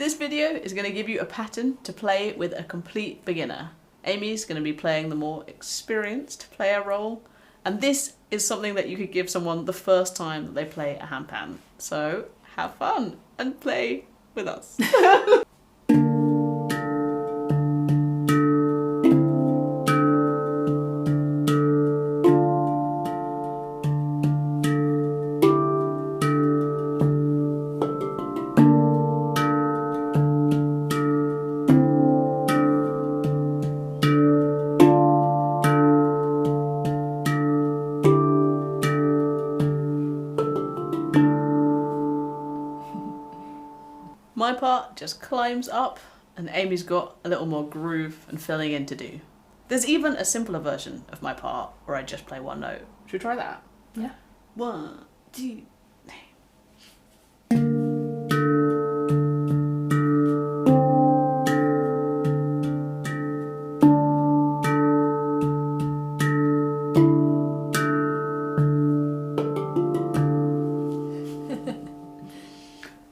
This video is going to give you a pattern to play with a complete beginner. Amy's going to be playing the more experienced player role, and this is something that you could give someone the first time that they play a handpan. So have fun and play with us. My part just climbs up and Amy's got a little more groove and filling in to do. There's even a simpler version of my part where I just play one note. Should we try that? Yeah. 1, 2, 3.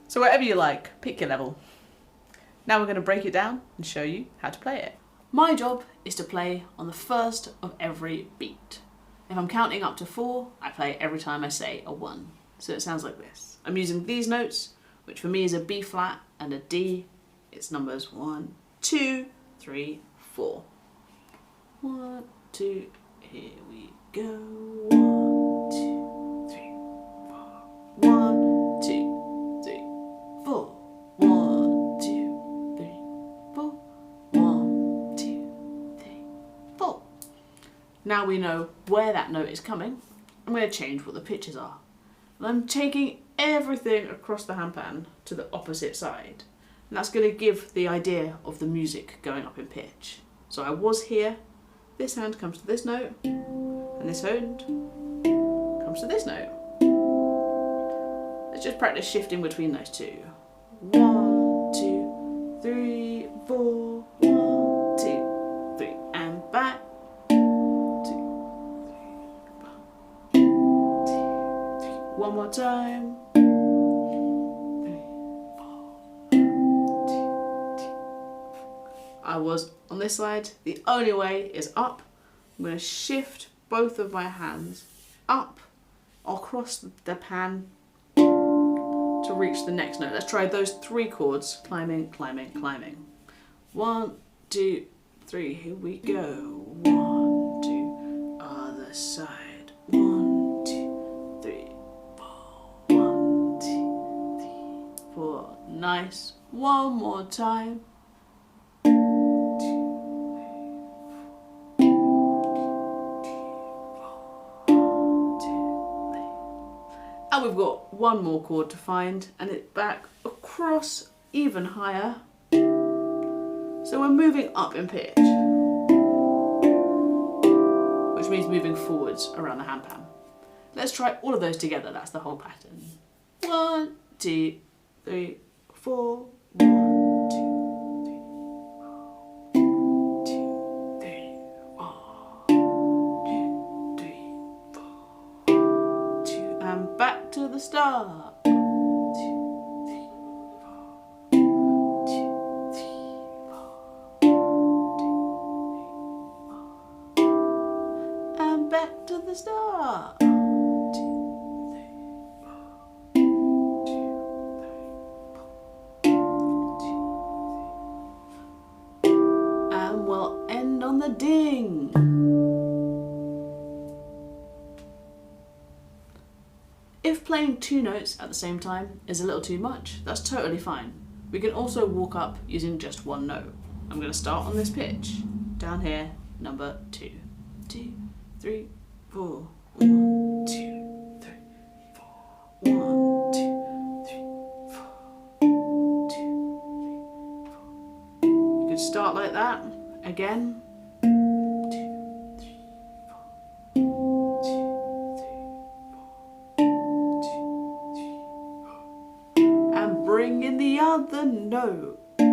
So whatever you like, pick your level. Now we're going to break it down and show you how to play it. My job is to play on the first of every beat. If I'm counting up to 4, I play every time I say a 1. So it sounds like this. I'm using these notes, which for me is a B flat and a D. It's numbers 1, 2, 3, 4. 1, 2, here we go. 1, 2, 3, 4. 1, 2, 3, 4. 1, 2, 3, 4. 1, 2, 3, 4. Now we know where that note is coming, I'm going to change what the pitches are. And I'm taking everything across the handpan to the opposite side. And that's going to give the idea of the music going up in pitch. So I was here, this hand comes to this note, and this hand comes to this note. Let's just practice shifting between those two. 1, 2, 3, 4. 1, 2, 3, and back. 2, 3, 4. 2, 3. One more time. 3, 4. 2, 3. I was on this side. The only way is up. I'm going to shift both of my hands up across the pan to reach the next note. Let's try those 3 chords. Climbing, climbing, climbing. 1, 2, 3, here we go. 1, 2, other side. 1, 2, 3, 4. 1, 2, 3, 4. Nice. One more time. 2, 3, 4. 2, 3. And we've got one more chord to find, and it's back across even higher. So we're moving up in pitch, which means moving forwards around the handpan. Let's try all of those together. That's the whole pattern. 1, 2, 3, 4. 1, 2, 3, 4. 2, 3, 4. 2, 3, 4. 2, and back to the start. 2, 3, 4. 2, 3, 4. And back to the start. 2, 3, 4. 2, 3, 4. And we'll end on the ding. If playing 2 notes at the same time is a little too much, that's totally fine. We can also walk up using just 1 note. I'm going to start on this pitch. Down here, number 2. 2, 3, 4. 1, 2, 3, 4. 1, 2, 3, 4. 2, 3, 4. You could start like that. Again. 2, 3, 4. 2, 3, 4. 2, 3, 4. And bring in the other note. 2,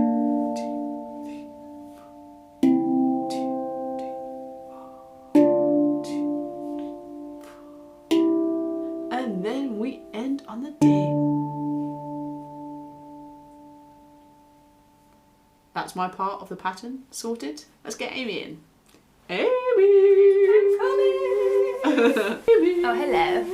3, 4. 2, 3, 4. 2, 3, 4. And then we end on the ding. That's my part of the pattern sorted. Let's get Amy in. Amy! I'm coming! Amy! Oh, hello.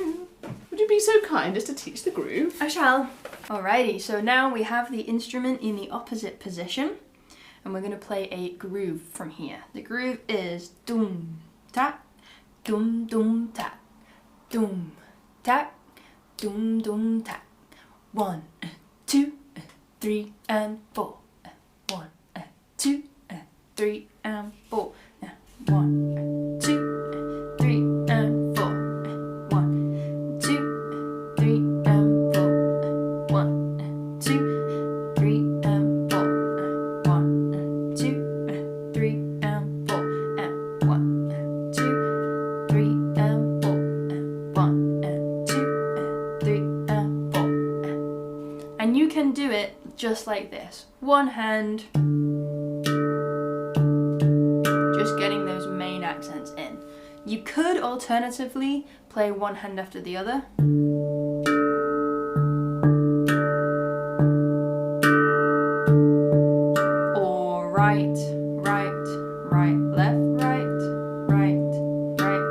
Would you be so kind as to teach the groove? I shall. Alrighty, so now we have the instrument in the opposite position, and we're going to play a groove from here. The groove is doom, tap, doom, doom, tap, doom, tap, doom, doom, tap. 1, 2, 3, and 4. 1, 2, 3, and 4. 1, 2, 3, and 4. 1, 2, 3, and 4. 1, 2, 3, and 4. 1, 2, 3, and 4. 1, 2, 3, and 4. 1, 2, 3, and 4. And you can do it just like this. One hand, just getting those main accents in. You could alternatively play one hand after the other. Or right, right, right, left, right, right, right,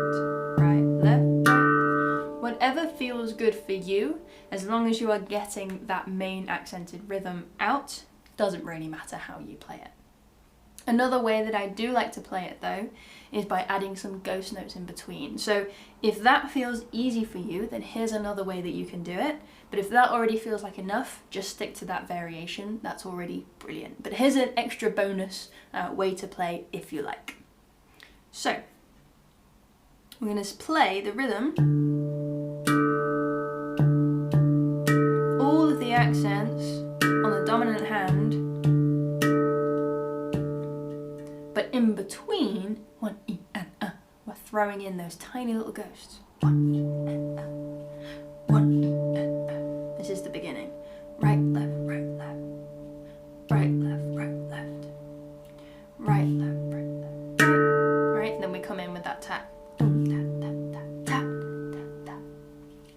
right, left, right. Whatever feels good for you, as long as you are getting that main accented rhythm out, doesn't really matter how you play it. Another way that I do like to play it though is by adding some ghost notes in between. So if that feels easy for you, then here's another way that you can do it. But if that already feels like enough, just stick to that variation. That's already brilliant. But here's an extra bonus way to play if you like. So we're going to play the rhythm. All of the accents on the dominant hand, but in between, 1 E and we're throwing in those tiny little ghosts. 1 E and 1 E and This is the beginning. Right, left, right, left. Right, left, right, left. Right, left, right, left. Right, right. Then we come in with that tap. Tap, tap, tap, tap, tap, tap.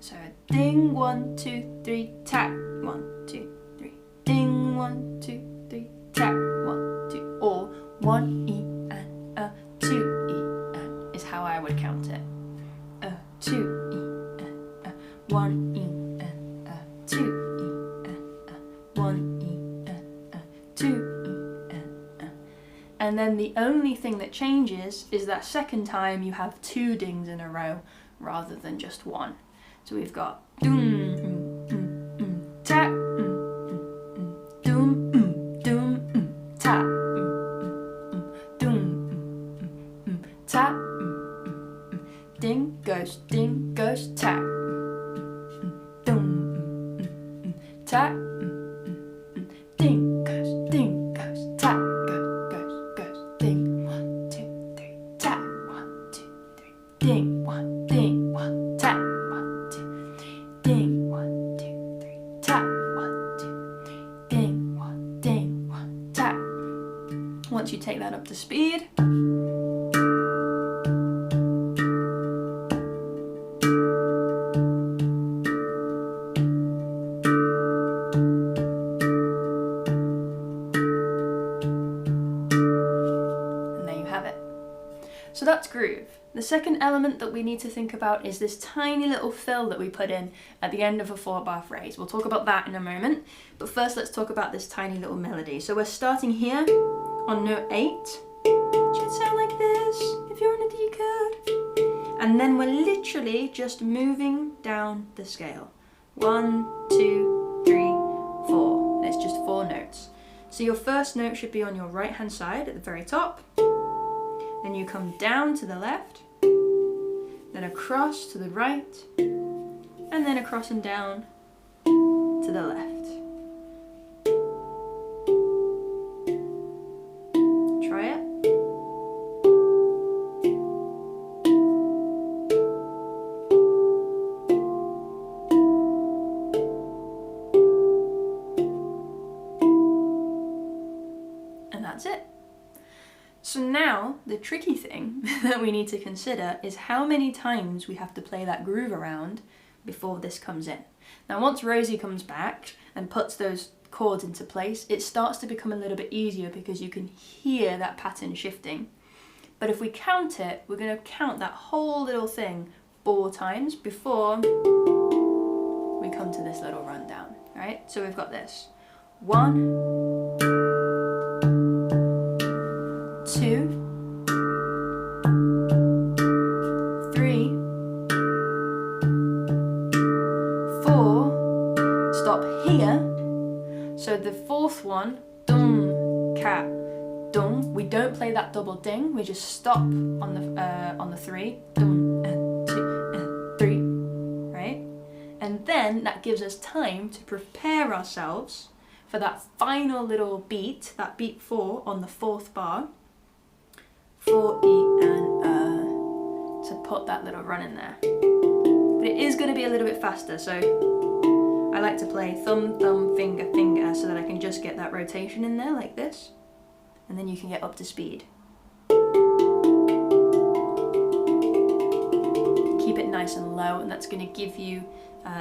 So ding, 1, 2, 3, tap. 1, 2, 3. Ding, 1, 2, 3, tap. 1, 2. Or 1 E and 2 E and is how I would count it. 2 E and 1 E and 2 E and 1 E and 2 E and then the only thing that changes is that second time you have 2 dings in a row rather than just 1. So we've got doom, tap, doom, doom, tap. Tap, ding, ghost, tap, doom, tap, ding, ghost, tap, ghost, ding, 1, 2, 3, tap, 1, 2, 3, ding, 1, ding, 1, tap, 1, 2, ding, 1, 2, 3, tap, 1, 2, 3, ding, 1, ding, 1, tap. Once you take that up to speed, so that's groove. The second element that we need to think about is this tiny little fill that we put in at the end of a 4-bar phrase. We'll talk about that in a moment, but first let's talk about this tiny little melody. So we're starting here on note 8. It should sound like this if you're in a D Kurd. And then we're literally just moving down the scale. 1, 2, 3, 4. And it's just 4 notes. So your first note should be on your right hand side at the very top. Then you come down to the left, then across to the right, and then across and down to the left. Try it. And that's it. So now, the tricky thing that we need to consider is how many times we have to play that groove around before this comes in. Now once Rosie comes back and puts those chords into place, it starts to become a little bit easier because you can hear that pattern shifting. But if we count it, we're going to count that whole little thing 4 times before we come to this little rundown, right? So we've got this. 1, 2, 3, 4, stop here. So the 4th one, dum, cat, dum. We don't play that double ding. We just stop on the 3, dum, and 2, and 3, right? And then that gives us time to prepare ourselves for that final little beat, that beat 4 on the 4th bar, 4, E, and to put that little run in there. But it is going to be a little bit faster, so I like to play thumb, thumb, finger, finger, so that I can just get that rotation in there like this, and then you can get up to speed. Keep it nice and low, and that's going to give you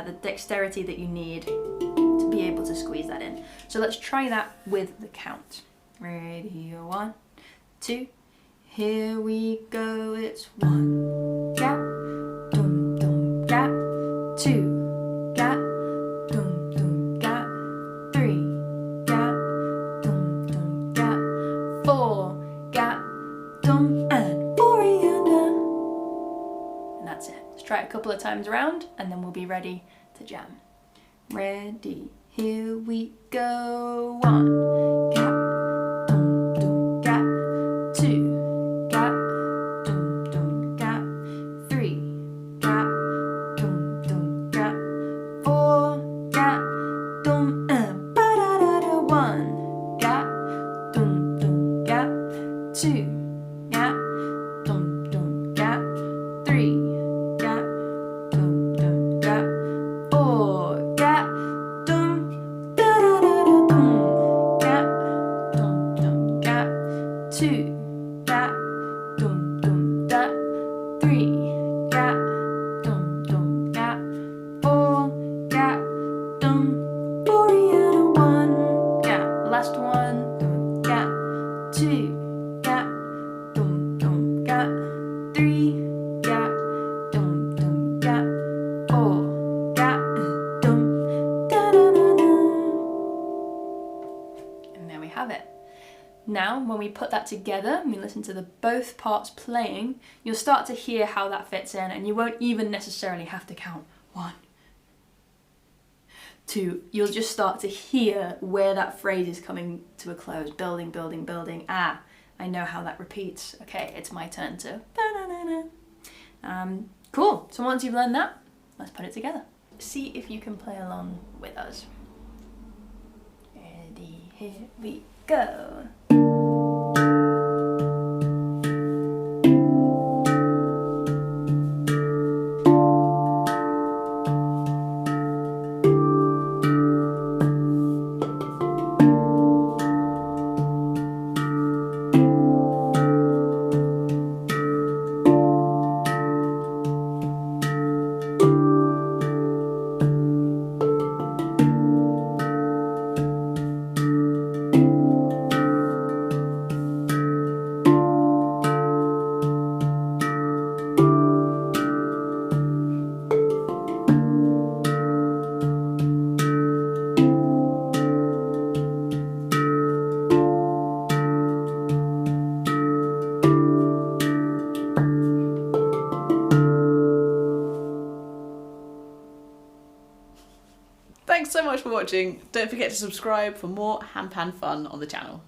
the dexterity that you need to be able to squeeze that in. So let's try that with the count. Ready? 1, 2, here we go. It's 1, gap, dum, dum, gap, 2, gap, dum, dum, gap, 3, gap, dum, dum, gap, 4, gap, dum, and Oriana. And that's it. Let's try it a couple of times around, and then we'll be ready to jam. Ready, here we go. 1, gap, dum, dum, gap, 2, gap, dum, dum, gap, 3, gap, dum, dum, gap, 4, gap, dum, and ba-da-da-da. 1, gap, dum, dum, gap, 2, gap, dum, dum, gap, 3, gap, dum, dum, gap, 4, gap, dum, da-da-da-da, dum, gap, dum, dum, gap, 2, gap, dum, dum, gap, 3, gap, dum, dum, gap, 4, gap, dum, Oriana. 1, gap, last one, dum, gap, 2, gap, dum, dum, gap, 3, gap, dum, dum, gap, 4, gap, dum, da-da-da-da. And there we have it. Now, when we put that together and we listen to the both parts playing, you'll start to hear how that fits in, and you won't even necessarily have to count 1, 2. You'll just start to hear where that phrase is coming to a close. Building, building, building. Ah, I know how that repeats. Okay, it's my turn to cool. So once you've learned that, let's put it together. See if you can play along with us. Ready, here we go. Thanks so much for watching. Don't forget to subscribe for more handpan fun on the channel.